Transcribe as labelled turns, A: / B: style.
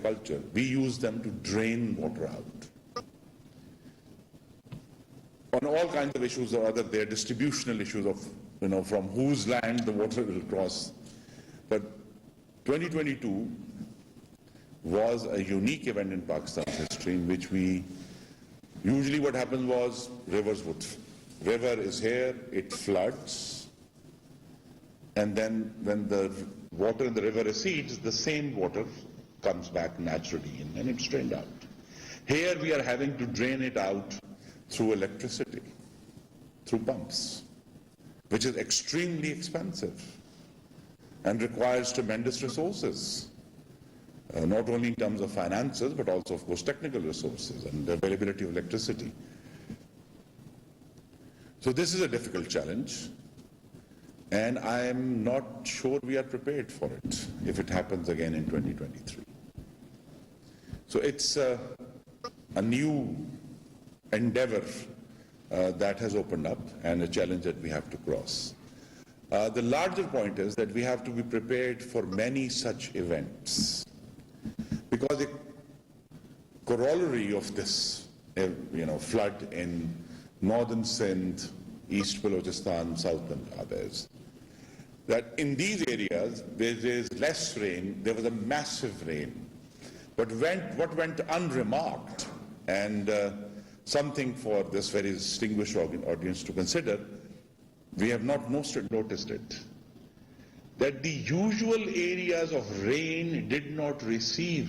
A: agriculture, we use them to drain water out. On all kinds of issues or other, there are distributional issues of, from whose land the water will cross. But 2022 was a unique event in Pakistan's history in which usually what happens was river is here, it floods, and then when the water in the river recedes, the same water comes back naturally and it's drained out. Here we are having to drain it out through electricity, through pumps, which is extremely expensive and requires tremendous resources, not only in terms of finances, but also, of course, technical resources and the availability of electricity. So this is a difficult challenge, and I am not sure we are prepared for it if it happens again in 2023. So it's a new endeavor that has opened up and a challenge that we have to cross. The larger point is that we have to be prepared for many such events, because the corollary of this, flood in northern Sindh, East Balochistan, South Punjab is that in these areas where there is less rain, there was a massive rain. But what went unremarked, and something for this very distinguished audience to consider, we have not noticed it, that the usual areas of rain did not receive